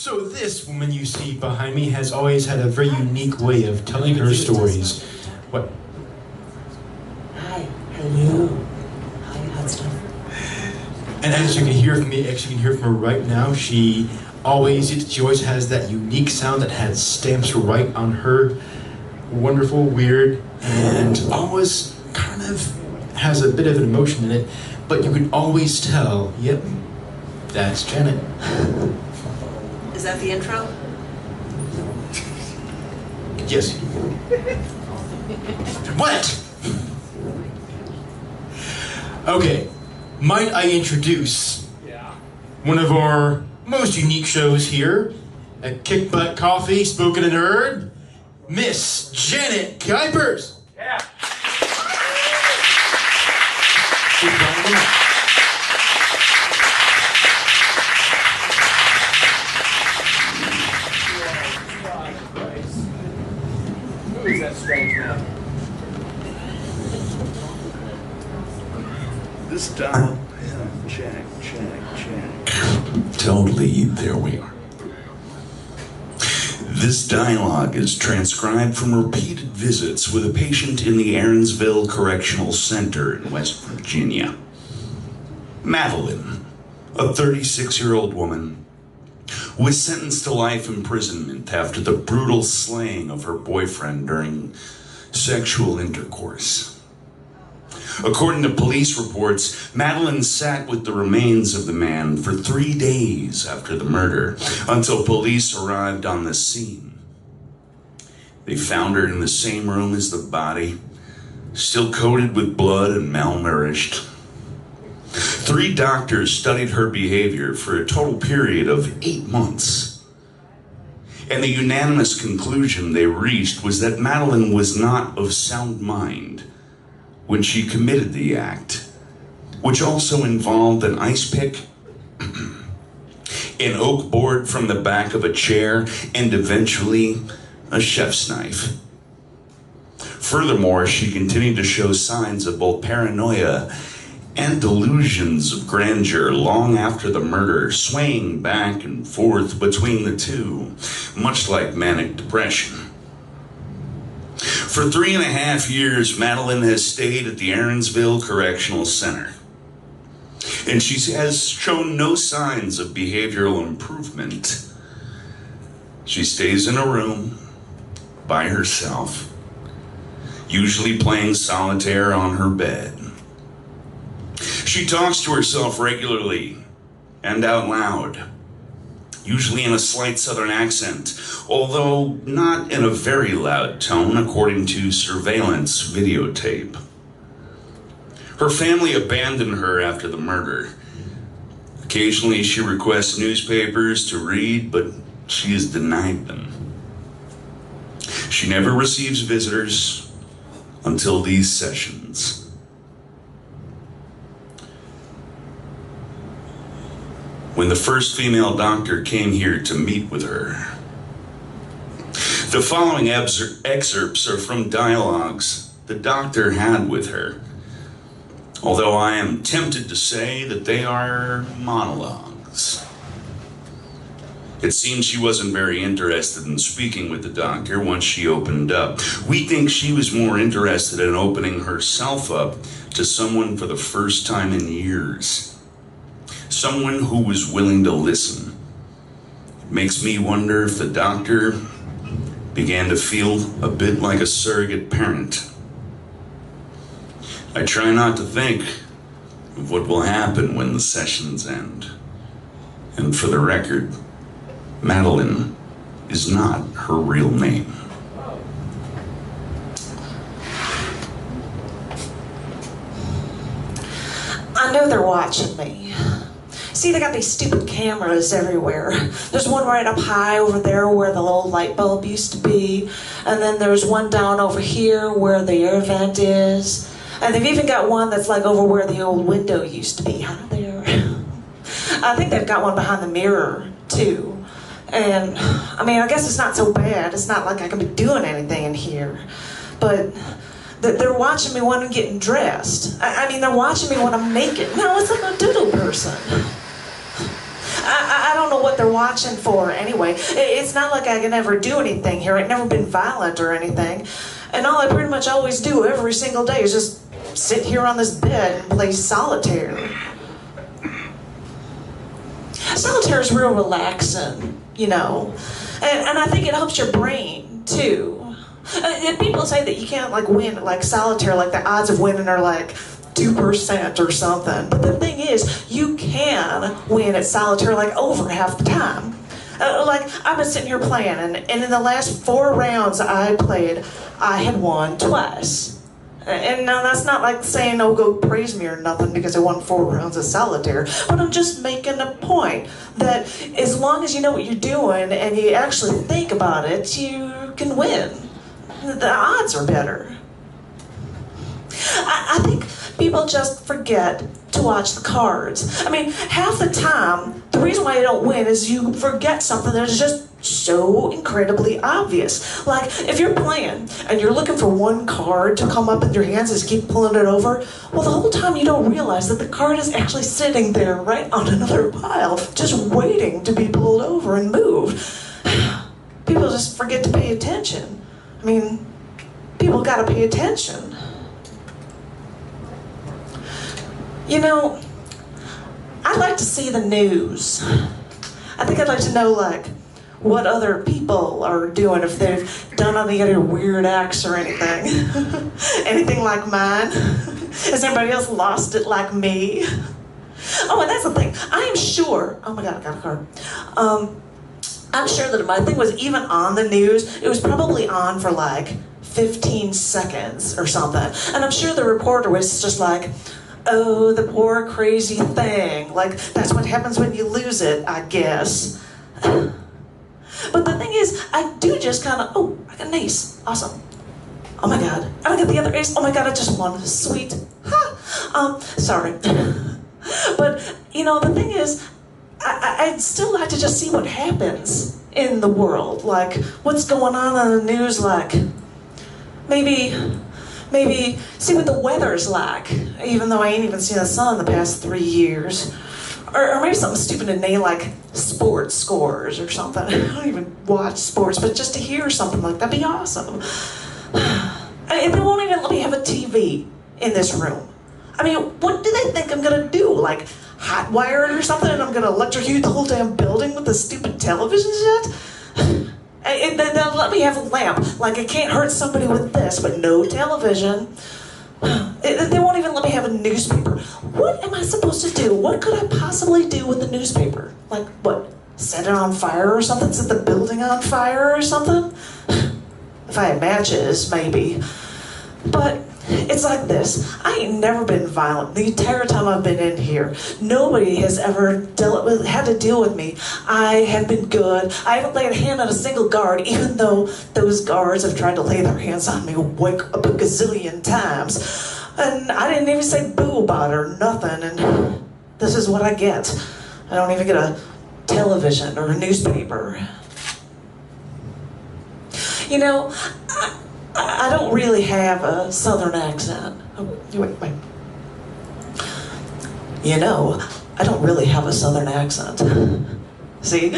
So this woman you see behind me has always had a very unique way of telling her stories. What? Hi, hello. Hi, hot stuff. And as you can hear from me, actually you can hear from her right now, she always has that unique sound that has stamps right on her. Wonderful, weird, and always kind of has a bit of an emotion in it, but you can always tell, yep, that's Janet. Is that the intro? Yes. What? Okay, might I introduce one of our most unique shows here at Kick Butt Coffee, Spoken and Heard, Miss Janet Kuypers. Yeah. Who is that strange man? This dial. Yeah, check. Totally, there we are. This dialogue is transcribed from repeated visits with a patient in the Aaronsville Correctional Center in West Virginia. Madeline, a 36-year-old woman, was sentenced to life imprisonment after the brutal slaying of her boyfriend during sexual intercourse. According to police reports, Madeline sat with the remains of the man for 3 days after the murder, until police arrived on the scene. They found her in the same room as the body, still coated with blood and malnourished. 3 doctors studied her behavior for a total period of 8 months. And the unanimous conclusion they reached was that Madeline was not of sound mind when she committed the act, which also involved an ice pick, an oak board from the back of a chair, and eventually a chef's knife. Furthermore, she continued to show signs of both paranoia and delusions of grandeur long after the murder, swaying back and forth between the two, much like manic depression. For 3.5 years, Madeline has stayed at the Aaronsville Correctional Center, and she has shown no signs of behavioral improvement. She stays in a room by herself, usually playing solitaire on her bed. She talks to herself regularly and out loud, usually in a slight southern accent, although not in a very loud tone, according to surveillance videotape. Her family abandoned her after the murder. Occasionally she requests newspapers to read, but she is denied them. She never receives visitors until these sessions. When the first female doctor came here to meet with her. The following excerpts are from dialogues the doctor had with her, although I am tempted to say that they are monologues. It seems she wasn't very interested in speaking with the doctor once she opened up. We think she was more interested in opening herself up to someone for the first time in years. Someone who was willing to listen. It makes me wonder if the doctor began to feel a bit like a surrogate parent. I try not to think of what will happen when the sessions end. And for the record, Madeline is not her real name. I know they're watching me. See, they got these stupid cameras everywhere. There's one right up high over there where the little light bulb used to be. And then there's one down over here where the air vent is. And they've even got one that's like over where the old window used to be out there. I think they've got one behind the mirror, too. And, I mean, I guess it's not so bad. It's not like I can be doing anything in here. But they're watching me when I'm getting dressed. I mean, they're watching me when I'm naked. Now, it's like a doodle person. I don't know what they're watching for anyway. It's not like I can ever do anything here. I've never been violent or anything. And all I pretty much always do every single day is just sit here on this bed and play solitaire. Solitaire is real relaxing, you know. And I think it helps your brain, too. And people say that you can't, like, win at, like, solitaire, like, the odds of winning are, like, 2% or something. But the thing is, you can win at solitaire, like, over half the time. Like, I've been sitting here playing, and in the last 4 rounds I played, I had won twice. And now that's not like saying, oh, go praise me or nothing because I won 4 rounds of solitaire. But I'm just making a point that as long as you know what you're doing and you actually think about it, you can win. The odds are better. I think people just forget to watch the cards. I mean, half the time, the reason why you don't win is you forget something that is just so incredibly obvious. Like, if you're playing and you're looking for one card to come up in your hands and just keep pulling it over, well, the whole time you don't realize that the card is actually sitting there right on another pile, just waiting to be pulled over and moved. People just forget to pay attention. I mean, people gotta pay attention. You know, I'd like to see the news. I think I'd like to know, like, what other people are doing, if they've done any other weird acts or anything. Anything like mine? Has anybody else lost it like me? Oh, and that's the thing. I am sure, oh my God, I got a card. I'm sure that if my thing was even on the news, it was probably on for like 15 seconds or something. And I'm sure the reporter was just like, oh, the poor crazy thing. Like, that's what happens when you lose it, I guess. But the thing is, I do just kind of, oh, I got an ace. Awesome. Oh my God. I don't get the other ace. Oh my God, I just won. Sweet. Ha. Sorry. But, you know, the thing is, I'd still like to just see what happens in the world. Like, what's going on the news, like, maybe see what the weather's like, even though I ain't even seen the sun in the past 3 years. Or maybe something stupid to name, like sports scores or something. I don't even watch sports, but just to hear something like that'd be awesome. And they won't even let me have a TV in this room. I mean, what do they think I'm gonna do? Like, hot wire it or something, and I'm gonna electrocute the whole damn building with a stupid television set? And they'll let me have a lamp. Like, it can't hurt somebody with this, but no television. They won't even let me have a newspaper. What am I supposed to do? What could I possibly do with the newspaper? Like, what? Set it on fire or something? Set the building on fire or something? If I had matches, maybe. But it's like this. I ain't never been violent the entire time I've been in here. Nobody has ever had to deal with me. I have been good. I haven't laid a hand on a single guard, even though those guards have tried to lay their hands on me like a gazillion times. And I didn't even say boo about it or nothing, and this is what I get. I don't even get a television or a newspaper. You know, I don't really have a southern accent. Oh, wait. You know, I don't really have a southern accent. See?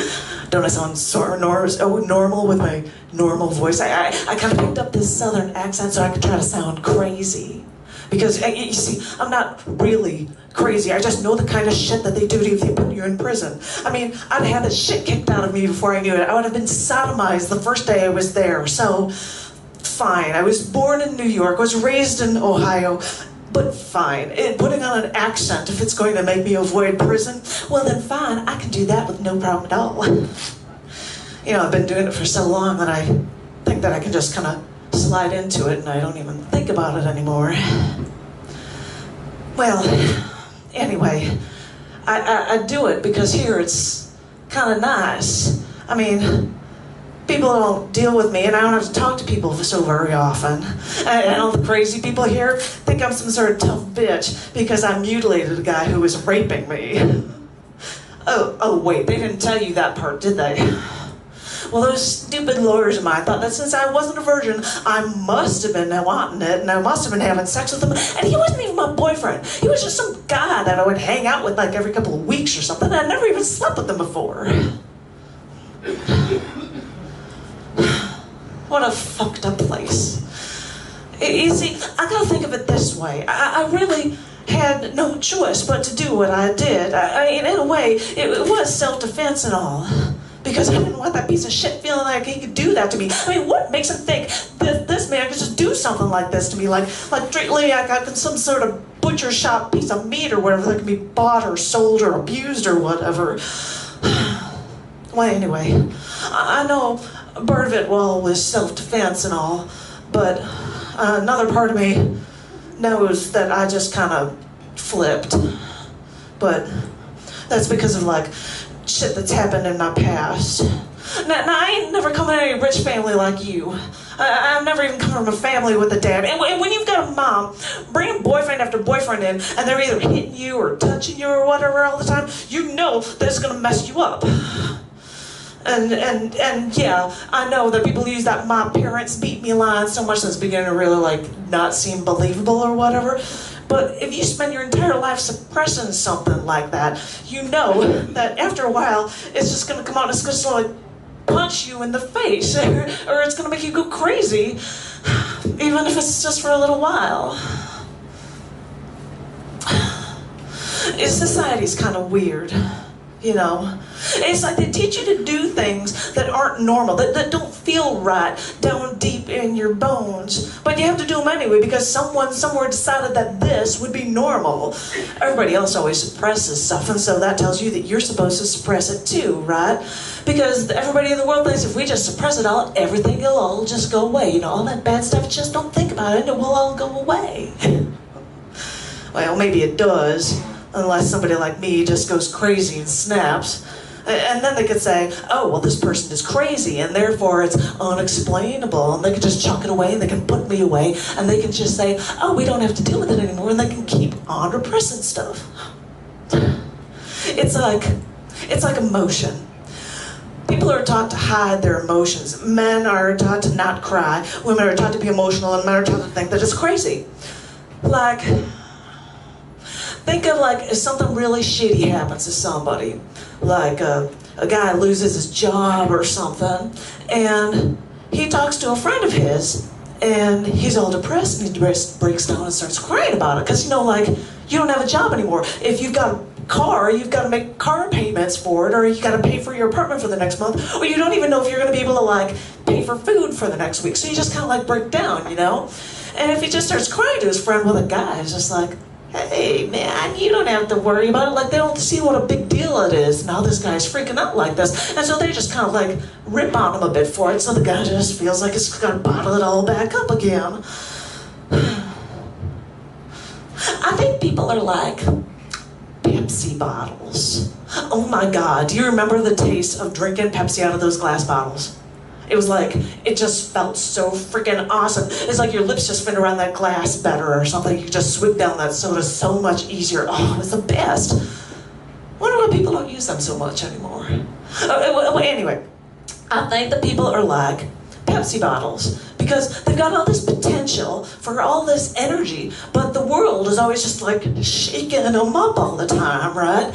Don't I sound sort of normal with my normal voice? I kind of picked up this southern accent so I could try to sound crazy. Because, you see, I'm not really crazy. I just know the kind of shit that they do to you if they put you in prison. I mean, I'd had the shit kicked out of me before I knew it. I would have been sodomized the first day I was there. So, fine. I was born in New York, was raised in Ohio, but fine. Putting on an accent, if it's going to make me avoid prison, well then fine, I can do that with no problem at all. You know, I've been doing it for so long that I think that I can just kind of slide into it and I don't even think about it anymore. Well, anyway, I do it because here it's kind of nice. I mean, people don't deal with me and I don't have to talk to people so very often. And all the crazy people here think I'm some sort of tough bitch because I mutilated a guy who was raping me. Oh wait, they didn't tell you that part, did they? Well, those stupid lawyers of mine thought that since I wasn't a virgin, I must have been wanting it, and I must have been having sex with him. And he wasn't even my boyfriend. He was just some guy that I would hang out with like every couple of weeks or something. I never even slept with him before. What a fucked up place. You see, I gotta think of it this way. I really had no choice but to do what I did. I mean, in a way, it was self-defense and all. Because I didn't want that piece of shit feeling like he could do that to me. I mean, what makes him think that this man could just do something like this to me? Like lately I got some sort of butcher shop piece of meat or whatever that can be bought or sold or abused or whatever. Well, anyway, I know part of it, well, was self-defense and all, but another part of me knows that I just kind of flipped. But that's because of, like, shit that's happened in my past. Now I ain't never come from any rich family like you. I've never even come from a family with a dad. And when you've got a mom bringing boyfriend after boyfriend in, and they're either hitting you or touching you or whatever all the time, you know that it's gonna mess you up. And yeah, I know that people use that my parents beat me line so much that it's beginning to really like not seem believable or whatever. But if you spend your entire life suppressing something like that, you know that after a while it's just gonna come out and it's gonna sort of like punch you in the face or it's gonna make you go crazy, even if it's just for a little while. Society's kind of weird, you know. It's like they teach you to do things that aren't normal, that don't feel right down deep in your bones. But you have to do them anyway because someone somewhere decided that this would be normal. Everybody else always suppresses stuff, and so that tells you that you're supposed to suppress it too, right? Because everybody in the world thinks if we just suppress it all, everything will all just go away. You know, all that bad stuff, just don't think about it and it will all go away. Well, maybe it does, unless somebody like me just goes crazy and snaps. And then they could say, oh, well, this person is crazy, and therefore it's unexplainable, and they can just chuck it away, and they can put me away, and they can just say, oh, we don't have to deal with it anymore, and they can keep on repressing stuff. It's like emotion. People are taught to hide their emotions. Men are taught to not cry. Women are taught to be emotional, and men are taught to think that it's crazy. Like, think of like if something really shitty happens to somebody, like a guy loses his job or something, and he talks to a friend of his, and he's all depressed, and he breaks down and starts crying about it, because, you know, like, you don't have a job anymore. If you've got a car, you've got to make car payments for it, or you got to pay for your apartment for the next month, or you don't even know if you're going to be able to, like, pay for food for the next week, so you just kind of, like, break down, you know? And if he just starts crying to his friend, well, the guy is just like, hey, man, you don't have to worry about it. Like, they don't see what a big deal it is. Now this guy's freaking out like this. And so they just kind of, like, rip on him a bit for it, so the guy just feels like he's got to bottle it all back up again. I think people are like Pepsi bottles. Oh, my God. Do you remember the taste of drinking Pepsi out of those glass bottles? It was like, it just felt so freaking awesome. It's like your lips just fit around that glass better or something. You just swig down that soda so much easier. Oh, it's the best. Wonder why people don't use them so much anymore. Anyway, I think that people are like Pepsi bottles because they've got all this potential for all this energy, but the world is always just like shaking them up all the time, right?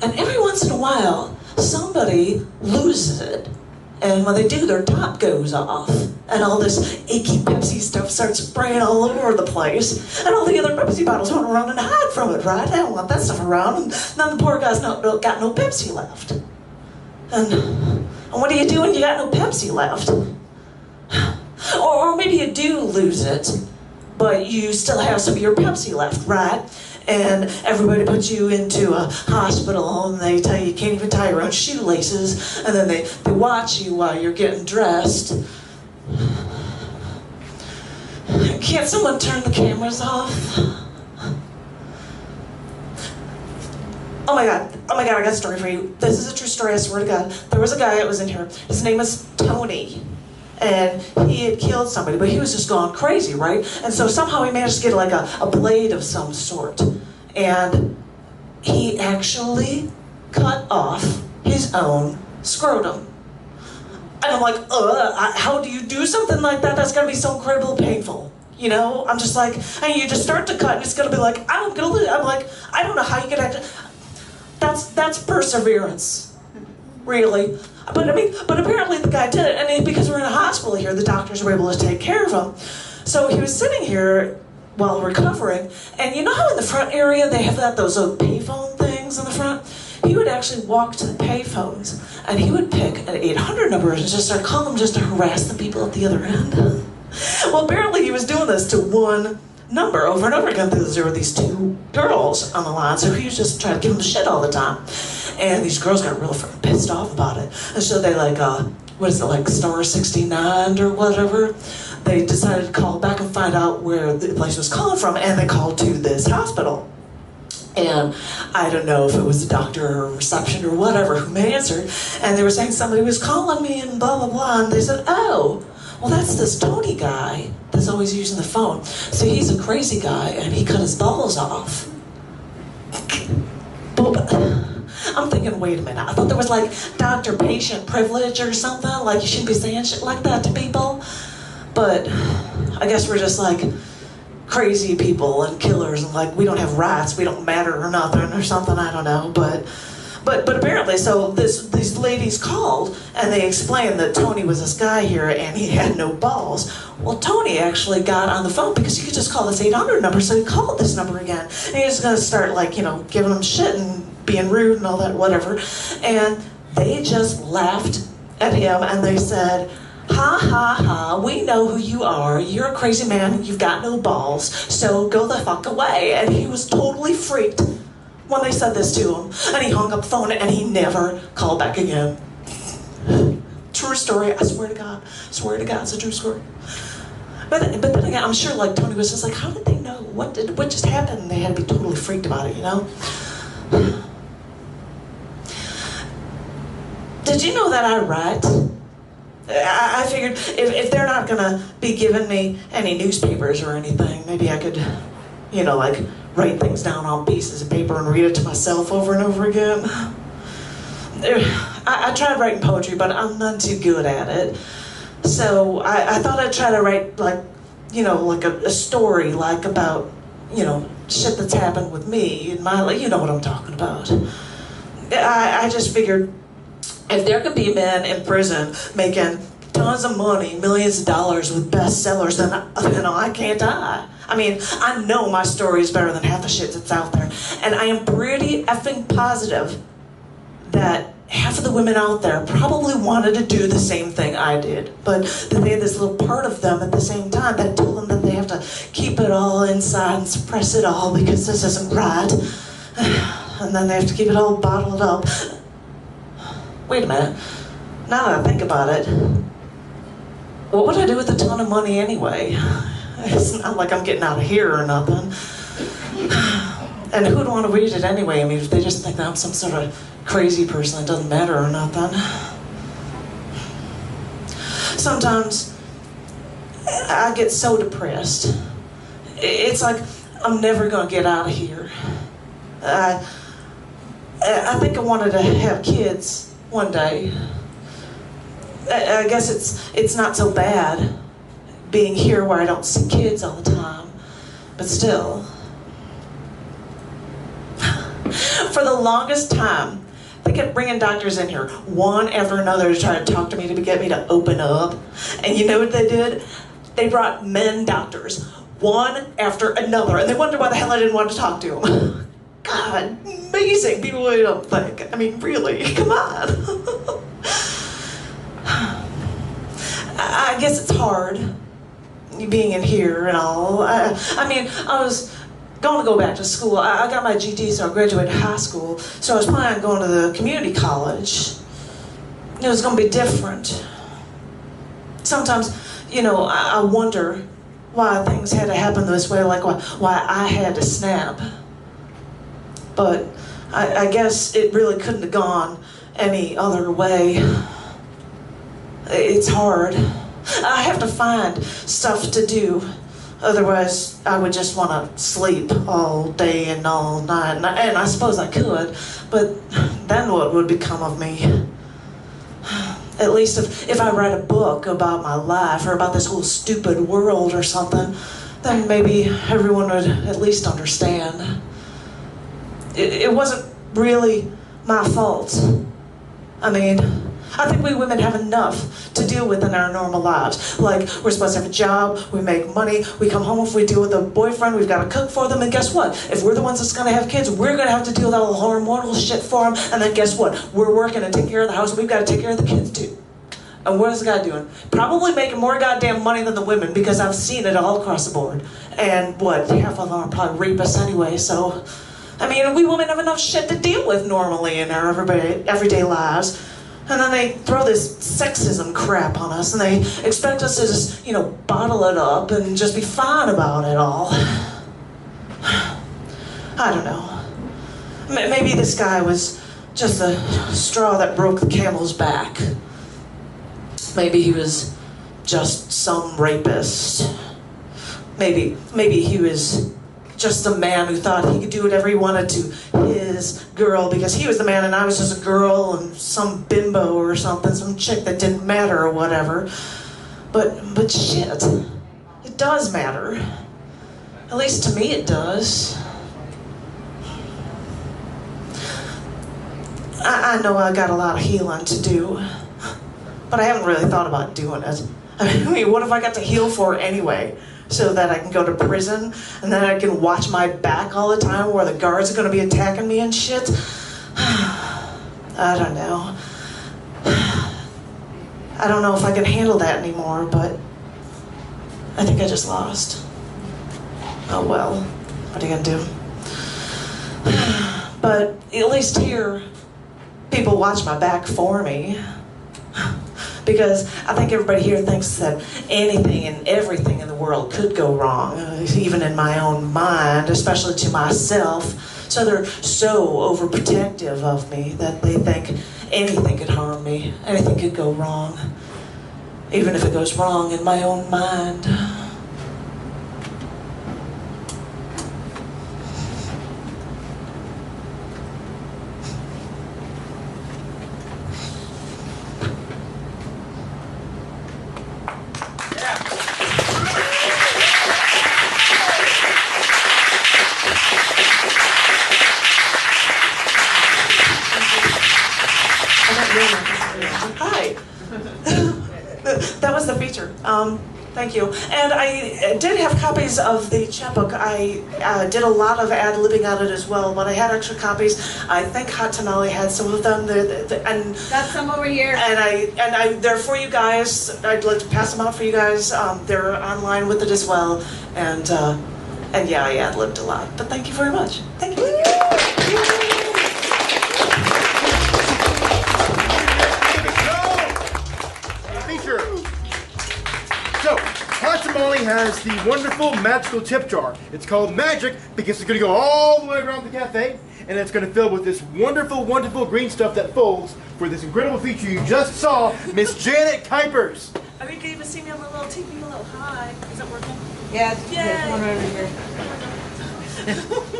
And every once in a while, somebody loses it. And when they do, their top goes off. And all this achy Pepsi stuff starts spraying all over the place. And all the other Pepsi bottles run around and hide from it, right? They don't want that stuff around. And then the poor guy's got no Pepsi left. And what do you do when you got no Pepsi left? Or maybe you do lose it, but you still have some of your Pepsi left, right? And everybody puts you into a hospital and they tell you can't even tie your own shoelaces, and then they watch you while you're getting dressed. Can't someone turn the cameras off? Oh my God, I got a story for you. This is a true story, I swear to God. There was a guy that was in here. His name was Tony. And he had killed somebody, but he was just going crazy, right? And so somehow he managed to get like a blade of some sort. And he actually cut off his own scrotum. And I'm like, how do you do something like that? That's gonna be so incredibly painful. You know, I'm just like, and you just start to cut, and it's gonna be like, I'm gonna lose. I'm like, I don't know how you can act. That's perseverance, really. But I mean, but apparently the guy did it, and because we're in a hospital here, the doctors were able to take care of him. So he was sitting here while recovering, and you know how in the front area they have those payphone things in the front? He would actually walk to the payphones, and he would pick an 800 number and just start calling them just to harass the people at the other end. Well, apparently he was doing this to one number over and over again because there were these two girls on the line, so he was just trying to give them shit all the time. And these girls got real fucking pissed off about it. And so they what is it, like star 69 or whatever? They decided to call back and find out where the place was calling from, and they called to this hospital. And I don't know if it was a doctor or reception or whatever who answered, and they were saying somebody was calling me and blah, blah, blah, and they said, oh, well, that's this Tony guy that's always using the phone. So he's a crazy guy, and he cut his balls off. But I'm thinking, wait a minute, I thought there was like doctor-patient privilege or something, like you shouldn't be saying shit like that to people. But I guess we're just like crazy people and killers, and like we don't have rights, we don't matter or nothing or something, I don't know. But apparently, so these ladies called and they explained that Tony was this guy here and he had no balls. Well, Tony actually got on the phone because you could just call this 800 number, so he called this number again. And he was gonna start like, you know, giving them shit and being rude and all that, whatever. And they just laughed at him and they said, ha ha ha, we know who you are. You're a crazy man, you've got no balls, so go the fuck away. And he was totally freaked when they said this to him. And he hung up the phone and he never called back again. True story, I swear to God. Swear to God, it's a true story. But then again, I'm sure like Tony was just like, how did they know? What just happened? And they had to be totally freaked about it, you know? Did you know that I write? I figured if they're not gonna be giving me any newspapers or anything, maybe I could, you know, like write things down on pieces of paper and read it to myself over and over again. I tried writing poetry, but I'm not too good at it. So I thought I'd try to write like, you know, like a story like about, you know, shit that's happened with me in my life. You know what I'm talking about. I just figured, if there could be men in prison making tons of money, millions of dollars with bestsellers, then I can't die. I mean, I know my story is better than half the shit that's out there. And I am pretty effing positive that half of the women out there probably wanted to do the same thing I did. But they had this little part of them at the same time that told them that they have to keep it all inside and suppress it all because this isn't right. And then they have to keep it all bottled up. Wait a minute, now that I think about it, what would I do with a ton of money anyway? It's not like I'm getting out of here or nothing. And who'd want to read it anyway? I mean, if they just think that I'm some sort of crazy person, it doesn't matter or nothing. Sometimes I get so depressed. It's like I'm never gonna get out of here. I think I wanted to have kids one day. I guess it's not so bad being here where I don't see kids all the time, but still. For the longest time, they kept bringing doctors in here, one after another, to try to talk to me to get me to open up. And you know what they did? They brought men doctors, one after another, and they wondered why the hell I didn't want to talk to them. God, amazing people you don't think. I mean, really, come on. I guess it's hard, being in here and all. I mean, I was going to go back to school. I got my GED, so I graduated high school. So I was planning on going to the community college. It was going to be different. Sometimes, you know, I wonder why things had to happen this way, like why I had to snap. But I guess it really couldn't have gone any other way. It's hard. I have to find stuff to do. Otherwise, I would just want to sleep all day and all night. And I suppose I could, but then what would become of me? At least if I write a book about my life or about this whole stupid world or something, then maybe everyone would at least understand. It wasn't really my fault. I mean, I think we women have enough to deal with in our normal lives. Like, we're supposed to have a job, we make money, we come home, if we deal with a boyfriend, we've got to cook for them, and guess what? If we're the ones that's going to have kids, we're going to have to deal with all the hormonal shit for them, and then guess what? We're working to take care of the house, and we've got to take care of the kids too. And what is the guy doing? Probably making more goddamn money than the women, because I've seen it all across the board. And what, half of them are probably rapists anyway, so... I mean, we women have enough shit to deal with normally in our everyday lives. And then they throw this sexism crap on us, and they expect us to just, you know, bottle it up and just be fine about it all. I don't know. Maybe this guy was just the straw that broke the camel's back. Maybe he was just some rapist. Maybe he was just a man who thought he could do whatever he wanted to his girl because he was the man and I was just a girl and some bimbo or something, some chick that didn't matter or whatever. But shit, it does matter. At least to me it does. I know I got a lot of healing to do, but I haven't really thought about doing it. I mean, what if I got to heal for anyway? So that I can go to prison, and then I can watch my back all the time where the guards are gonna be attacking me and shit? I don't know. I don't know if I can handle that anymore, but I think I just lost. Oh well, what are you gonna do? But at least here, people watch my back for me. Because I think everybody here thinks that anything and everything in the world could go wrong, even in my own mind, especially to myself. So they're so overprotective of me that they think anything could harm me, anything could go wrong, even if it goes wrong in my own mind. Hi. That was the feature. Thank you. And I did have copies of the chapbook. I did a lot of ad-libbing on it as well, but I had extra copies. I think Hot Tamale had some of them. And got some over here. And they're for you guys. I'd like to pass them out for you guys. They're online with it as well. And yeah, I ad-libbed a lot. But thank you very much. Thank you. So, Hot Tamale has the wonderful magical tip jar. It's called Magic because it's going to go all the way around the cafe, and it's going to fill with this wonderful, wonderful green stuff that folds for this incredible feature you just saw, Miss Janet Kuypers. I mean, you can even see me on my little TV, a little high. Is that working? Yeah, Yay. there's one over here.